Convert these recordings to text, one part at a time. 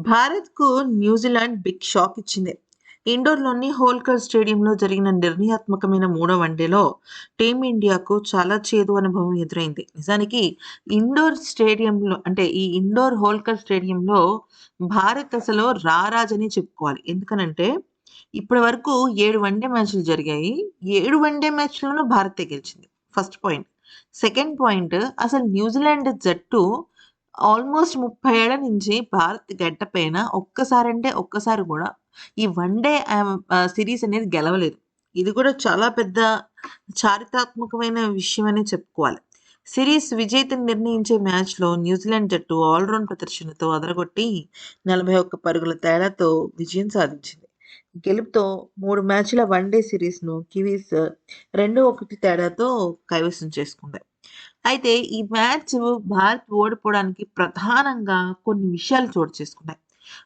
భారత్‌కు New Zealand big shock ఇచ్చింది. ఇండోర్‌లోని హోల్కర్ స్టేడియంలో జరిగిన నిర్ణయాత్మకమైన మూడో వన్డేలో టీమిండియాకు చాలా చేదు అనుభవం ఎదురైంది. నిజానికి ఈ ఇండోర్ హోల్కర్ స్టేడియంలో భారత్ అసలు రారాజనే చెప్పుకోవాలి. ఎందుకనంటే ఇప్పటి వరకు 7 వన్‌డే మ్యాచ్‌లు జరిగాయి. 7 వన్‌డే మ్యాచ్‌లోనూ భారతే గెలిచింది. First point. సెకండ్ పాయింట్, అసలు న్యూజిలాండ్ జట్టు ఆల్మోస్ట్ 30 ఏళ్ల నుంచి భారత్ గడ్డపైన ఒక్కసారంటే ఒక్కసారి గూడా ఈ వన్‌డే సీరీస్ అనేది గెలవలేదు. ఇది కూడా చాలా పెద్ద చారిత్రాత్మకమైన విషయం అనే చెప్పుకోవాలి. సిరీస్ విజేతని నిర్ణయించే మ్యాచ్‌లో న్యూజిలాండ్ జట్టు ఆల్ రౌండ్ ప్రదర్శనతో అదరగొట్టి 41 పరుగుల తేడాతో విజయం సాధించింది. గెలుపుతో 3 మ్యాచ్‌ల వన్‌డే సిరీస్‌ను కివీస్ 2-1 తేడాతో కైవసం చేసుకుంది. అయితే ఈ మ్యాచ్ భారత్ ఓడిపోవడానికి ప్రధానంగా కొన్ని విషయాలు చోటు చేసుకున్నాయి.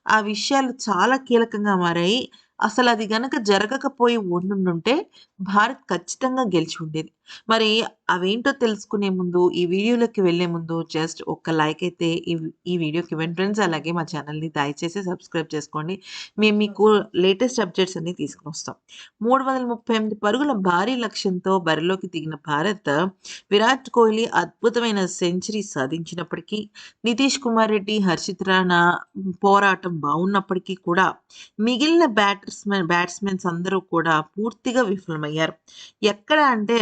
ఆ విషయాలు చాలా కీలకంగా మారాయి. అసలది గనక జరగకపోయి ఉండుంటే భారత్ ఖచ్చితంగా గెలిచి ఉండేది. మరి అవేంటో తెలుసుకునే ముందు, ఈ వీడియోలోకి వెళ్ళే ముందు జస్ట్ ఒక్క లైక్ అయితే ఈ వీడియోకి ఇవ్వండి ఫ్రెండ్స్. అలాగే మా ఛానల్‌ని దయచేసి సబ్స్క్రైబ్ చేసుకోండి. మేము మీకు లేటెస్ట్ అప్డేట్స్ అన్నీ తీసుకొనొస్తాం. 338 పరుగుల భారీ లక్ష్యంతో బరిలోకి దిగిన భారత్ విరాట్ కోహ్లీ అద్భుతమైన సెంచరీ సాధించినప్పటికీ, నితీష్ కుమార్ రెడ్డి, హర్షిత్ రాణా పోరాటం బావున్నప్పటికీ కూడా మిగిలిన బ్యాట్స్‌మెన్స్ అందరూ కూడా పూర్తిగా విఫలమయ్యారు. ఎక్కడ అంటే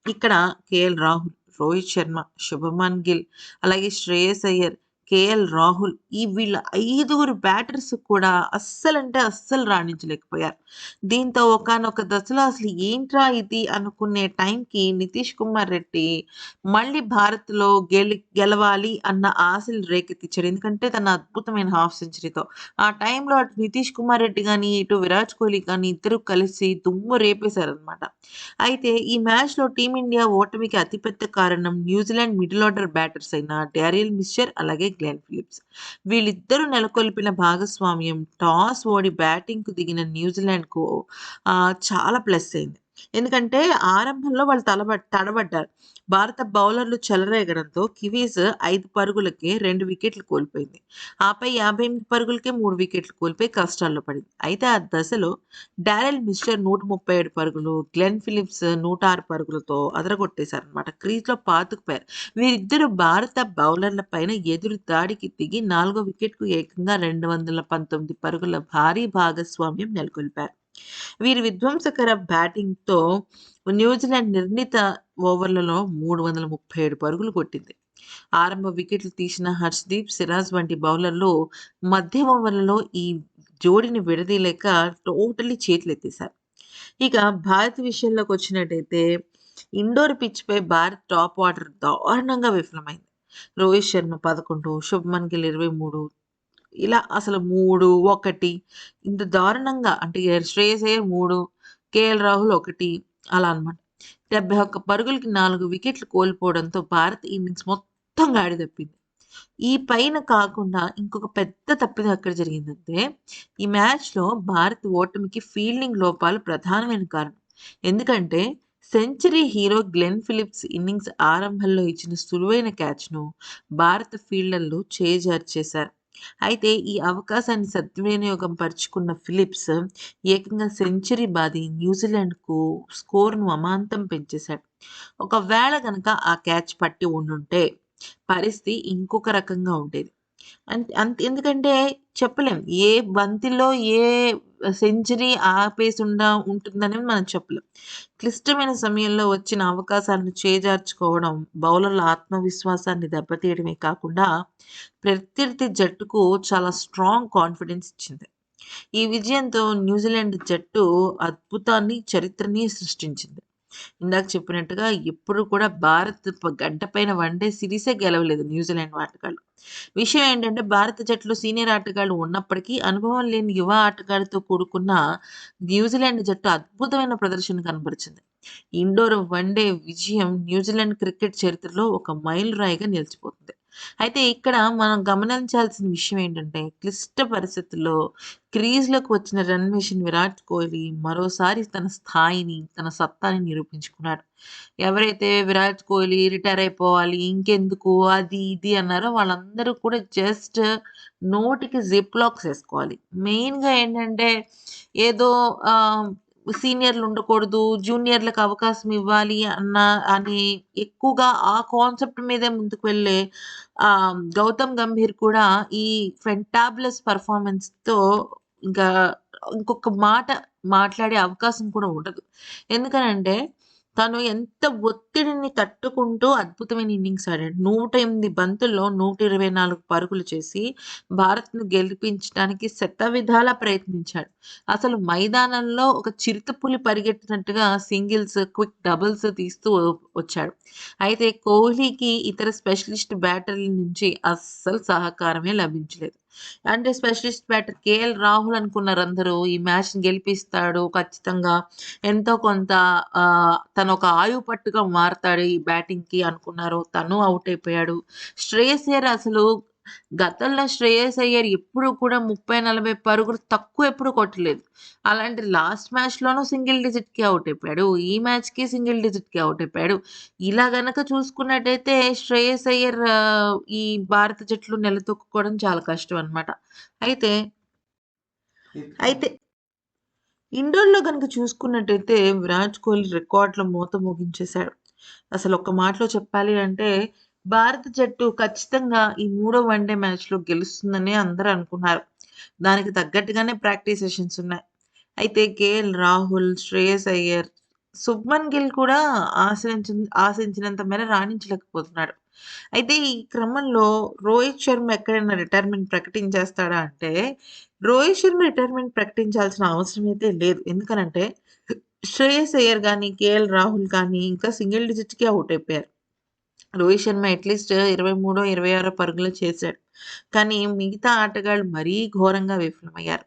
ఇక్కడ కేఎల్ రాహుల్, రోహిత్ శర్మ, శుభమన్ గిల్, అలాగే శ్రేయస్ అయ్యర్, కేఎల్ రాహుల్ వీళ్ళ 5గురు బ్యాటర్స్ కూడా అస్సలంటే అస్సలు రాణించలేకపోయారు. దీంతో ఒకానొక దశలో అసలు ఏంట్రా ఇది అనుకునే టైంకి నితీష్ కుమార్ రెడ్డి మళ్ళీ భారత్‌లో గెలవాలి అన్న ఆశలు రేకెత్తించాడు. ఎందుకంటే తన అద్భుతమైన హాఫ్ సెంచరీతో. ఆ టైంలో అటు నితీష్ కుమార్ రెడ్డి గాని, ఇటు విరాట్ కోహ్లీ గాని ఇద్దరు కలిసి దుమ్ము రేపేశారనమాట. అయితే ఈ మ్యాచ్‌లో టీమిండియా ఓటమికి అతిపెద్ద కారణం న్యూజిలాండ్ మిడిల్ ఆర్డర్ బ్యాటర్స్ అయిన డారియల్ మిచెల్ అలాగే గ్లెన్ ఫిలిప్స్. వీళ్ళిద్దరూ నెలకొల్పిన భాగస్వామ్యం టాస్ ఓడి బ్యాటింగ్‌కు దిగిన న్యూజిలాండ్‌కు చాలా ప్లస్ అయింది. ఎందుకంటే ఆరంభంలో వాళ్ళు తడబడ్డారు. భారత బౌలర్లు చెలరేగడంతో కివీస్ 5 పరుగులకే 2 వికెట్లు కోల్పోయింది. ఆపై 58 పరుగులకే 3 వికెట్లు కోల్పోయి కష్టాల్లో పడింది. అయితే ఆ దశలో డారెల్ మిస్చర్ 137 పరుగులు, గ్లెన్ ఫిలిప్స్ 106 పరుగులతో అదరగొట్టేశారనమాట. క్రీజ్‌లో పాతుకుపోయారు. వీరిద్దరూ భారత బౌలర్ల పైన ఎదురు దాడికి దిగి 4 వికెట్‌కు ఏకంగా 219 పరుగుల భారీ భాగస్వామ్యం నెలకొల్పారు. వీరి విధ్వంసకర బ్యాటింగ్‌తో న్యూజిలాండ్ నిర్ణీత ఓవర్లలో 337 పరుగులు కొట్టింది. ఆరంభ వికెట్లు తీసిన హర్షదీప్, సిరాజ్ వంటి బౌలర్లు మధ్య ఓవర్లలో ఈ జోడీని విడదీయలేక టోటల్లీ చేతులెత్తేశారు. ఇక భారత్ విషయంలోకొచ్చినట్టయితే ఇండోర్ పిచ్‌పై భారత్ టాప్ ఆర్డర్ దారుణంగా విఫలమైంది. రోహిత్ శర్మ 11, శుభ్మన్ గిల్ 23 ఇలా అసలు 3, 1 ఇంత దారుణంగా అంటే శ్రేయస్ అయ్యర్ 3, కేఎల్ రాహుల్ 1 అలా అన్నమాట. 71 పరుగులకి 4 వికెట్లు కోల్పోవడంతో భారత్ ఇన్నింగ్స్ మొత్తం గాడి తప్పింది. ఈ పైన కాకుండా ఇంకొక పెద్ద తప్పిదం ఎక్కడ జరిగిందంటే, ఈ మ్యాచ్‌లో భారత్ ఓటమికి ఫీల్డింగ్ లోపాలు ప్రధానమైన కారణం. ఎందుకంటే century hero Glenn Phillips innings ఆరంభంలో ఇచ్చిన సులువైన క్యాచ్‌ను భారత ఫీల్డర్లు చేజార్చేశారు. అయితే ఈ అవకాశాన్ని సద్వినియోగం పరుచుకున్న ఫిలిప్స్ ఏకంగా సెంచరీ బాది న్యూజిలాండ్‌కు స్కోర్‌ను అమాంతం పెంచేశాడు. ఒకవేళ గనక ఆ క్యాచ్ పట్టి ఉండుంటే పరిస్థితి ఇంకొక రకంగా ఉండేది. ఎందుకంటే చెప్పలేం. ఏ బంతిలో ఏ సెంచరీ ఉంటుందనేది మనం చెప్పలేం. క్లిష్టమైన సమయంలో వచ్చిన అవకాశాలను చేజార్చుకోవడం బౌలర్ల ఆత్మవిశ్వాసాన్ని దెబ్బతీయడమే కాకుండా ప్రత్యర్థి జట్టుకు చాలా స్ట్రాంగ్ కాన్ఫిడెన్స్ ఇచ్చింది. ఈ విజయంతో న్యూజిలాండ్ జట్టు చరిత్రని సృష్టించింది. ఇందాక చెప్పినట్టుగా ఎప్పుడు కూడా భారత్ గడ్డపైన వన్‌డే సీరీసే గెలవలేదు న్యూజిలాండ్ ఆటగాళ్ళు. విషయం ఏంటంటే భారత జట్టులో సీనియర్ ఆటగాళ్ళు ఉన్నప్పటికీ అనుభవం లేని యువ ఆటగాడితో కూడుకున్న న్యూజిలాండ్ జట్టు అద్భుతమైన ప్రదర్శన కనబరిచింది. ఇండోర్ వన్‌డే విజయం న్యూజిలాండ్ క్రికెట్ చరిత్రలో ఒక మైలురాయిగా నిలిచిపోతుంది. అయితే ఇక్కడ మనం గమనించాల్సిన విషయం ఏంటంటే, క్లిష్ట పరిస్థితుల్లో క్రీజ్‌లోకి వచ్చిన రన్‌మేషన్ విరాట్ కోహ్లీ మరోసారి తన స్థాయిని, తన సత్తాని నిరూపించుకున్నాడు. ఎవరైతే విరాట్ కోహ్లీ రిటైర్ అయిపోవాలి, ఇంకెందుకు అది ఇది అన్నారో వాళ్ళందరూ కూడా జస్ట్ నోటికి జిప్ లాక్స్ ఏసుకోవాలి. మెయిన్‌గా ఏంటంటే ఏదో ఆహ్, సీనియర్‌లు ఉండకూడదు, జూనియర్‌లకు అవకాశం ఇవ్వాలి అని ఎక్కువగా ఆ కాన్సెప్ట్ మీదే ముందుకు వెళ్ళే 'గౌతమ్ గంభీర్' కూడా ఈ ఫెంటాబులస్ పెర్ఫార్మన్స్‌తో ఇంకా ఇంకొక మాట మాట్లాడే అవకాశం కూడా ఉండదు. ఎందుకనంటే తను ఎంత ఒత్తిడిని తట్టుకుంటూ అద్భుతమైన ఇన్నింగ్స్ ఆడాడు. 108 బంతుల్లో 124 పరుగులు చేసి భారత్‌ను గెలిపించడానికి శతవిధాలా ప్రయత్నించాడు. అసలు మైదానంలో ఒక చిరుతపులి పరిగెట్టినట్టుగా సింగిల్స్, క్విక్ డబుల్స్ తీస్తూ వచ్చాడు. అయితే కోహ్లీకి ఇతర స్పెషలిస్ట్ బ్యాటర్ల నుంచి అస్సలు సహకారమే లభించలేదు. అంటే స్పెషలిస్ట్ బ్యాటర్ 'కేఎల్ రాహుల్' అనుకున్నారందరూ ఈ మ్యాచ్‌ని గెలిపిస్తాడు ఖచ్చితంగా. ఎంతో కొంత తనొక ఆయువు పట్టుగా మారతాడు ఈ బ్యాటింగ్‌కి అనుకున్నారు. తను ఔట్ అయిపోయాడు. శ్రేయస్ అయ్యర్ అసలు గతంలో శ్రేయస్ అయ్యర్ ఎప్పుడు కూడా 30, 40 పరుగులు తక్కువ ఎప్పుడు కొట్టలేదు. అలాంటి లాస్ట్ మ్యాచ్‌లోనూ సింగిల్ డిజిట్‌కి ఔట్ అయిపోయాడు. ఈ మ్యాచ్‌కి సింగిల్ డిజిట్‌కి ఔట్ అయిపోయాడు. ఇలా గనక చూసుకున్నట్టయితే శ్రేయస్ అయ్యర్ ఈ భారత జట్టులో నిలదొక్కుకోవడం చాలా కష్టం అన్నమాట. అయితే, అయితే ఇండోర్‌లో గనుక చూసుకున్నట్టయితే విరాట్ కోహ్లీ రికార్డుల మోత మోగించేశాడు. అసలు ఒక్క మాటలో చెప్పాలి అంటే భారత జట్టు ఖచ్చితంగా ఈ మూడో వన్‌డే మ్యాచ్‌లో గెలుస్తుందనే అందరూ అనుకున్నారు. దానికి తగ్గట్టుగానే ప్రాక్టీస్ సెషన్స్ ఉన్నాయి. అయితే కేఎల్ రాహుల్, శ్రేయస్ అయ్యర్, శుభ్మన్ గిల్ కూడా ఆశించినంత మేర రాణించలేకపోతున్నాడు. అయితే ఈ క్రమంలో రోహిత్ శర్మ ఎక్కడైనా రిటైర్మెంట్ ప్రకటించేస్తాడా అంటే, రోహిత్ శర్మ రిటైర్మెంట్ ప్రకటించాల్సిన అవసరం అయితే లేదు. ఎందుకనంటే శ్రేయస్ అయ్యర్ గాని, కేఎల్ రాహుల్ కానీ ఇంకా సింగిల్ డిజిట్‌కే ఔట్ అయిపోయారు. రోహిత్ శర్మ అట్‌లీస్ట్ 23, 26 పరుగులు చేశాడు. కానీ మిగతా ఆటగాళ్ళు మరీ ఘోరంగా విఫలమయ్యారు.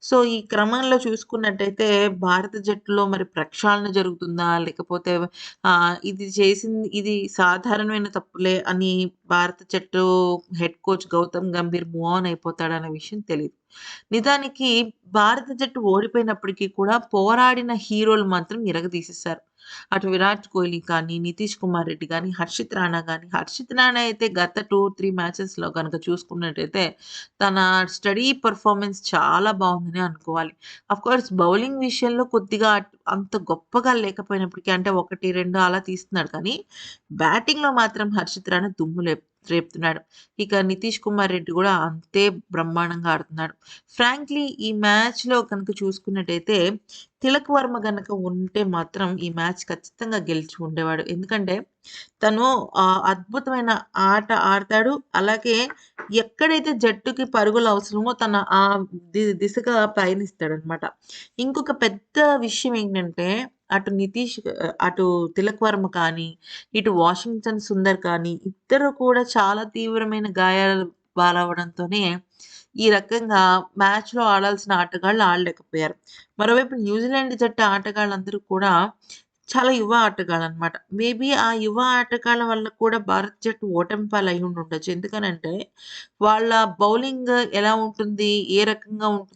సో, ఈ క్రమంలో చూసుకున్నట్టయితే భారత జట్టులో మరి ప్రక్షాళన జరుగుతుందా? లేకపోతే ఇది సాధారణమైన తప్పులే అని భారత జట్టు head coach Gautam Gambhir move on అయిపోతాడన్న విషయం తెలీదు. నిజానికి భారత జట్టు ఓడిపోయినప్పటికీ కూడా పోరాడిన హీరోలు మాత్రం ఇరగదీసేశారు. అటు విరాట్ కోహ్లీ కానీ, నితీష్ కుమార్ రెడ్డి గానీ, హర్షిత్ రాణా అయితే గత 2, 3 మ్యాచెస్‌లో గనక చూసుకున్నట్టయితే తన స్టడీ పెర్ఫార్మన్స్ చాలా బావుందనే అనుకోవాలి. ఆఫ్‌కోర్స్ బౌలింగ్ విషయంలో కొద్దిగా అంత గొప్పగా లేకపోయినప్పటికీ అంటే 1, 2 అలా తీస్తున్నాడు కానీ, బ్యాటింగ్‌లో మాత్రం హర్షిత్ రాణా రేపుతున్నాడు. ఇక నితీష్ కుమార్ రెడ్డి గూడా అంతే బ్రహ్మాండంగా ఆడుతున్నాడు. ఫ్రాంక్లీ ఈ మ్యాచ్‌లో కనుక చూసుకున్నట్టయితే తిలక్ వర్మ గనక ఉంటే మాత్రం ఈ మ్యాచ్ ఖచ్చితంగా గెలిచి ఉండేవాడు. ఎందుకంటే తను అద్భుతమైన ఆట ఆడతాడు. అలాగే ఎక్కడైతే జట్టుకి పరుగులు అవసరమో తన దిశగా పయనిస్తాడనమాట. ఇంకొక పెద్ద విషయం ఏంటంటే అటు తిలక్ వర్మ కానీ, ఇటు వాషింగ్టన్ సుందర్ కానీ ఇద్దరు కూడా చాలా తీవ్రమైన గాయాల పాలవ్వడంతోనే ఈ రకంగా మ్యాచ్‌లో ఆడాల్సిన ఆటగాళ్ళు ఆడలేకపోయారు. మరోవైపు న్యూజిలాండ్ జట్టు ఆటగాళ్ళందరూ కూడా చాలా యువ ఆటగాళ్ళనమాట. మేబీ ఆ యువ ఆటగాళ్ళ వల్ల కూడా భారత్ జట్టు ఓటమి పాలయ్యుండుండొచ్చు. ఎందుకనంటే వాళ్ళ బౌలింగ్ ఎలా ఉంటుంది? ఏ రకంగా ఉంటుంది?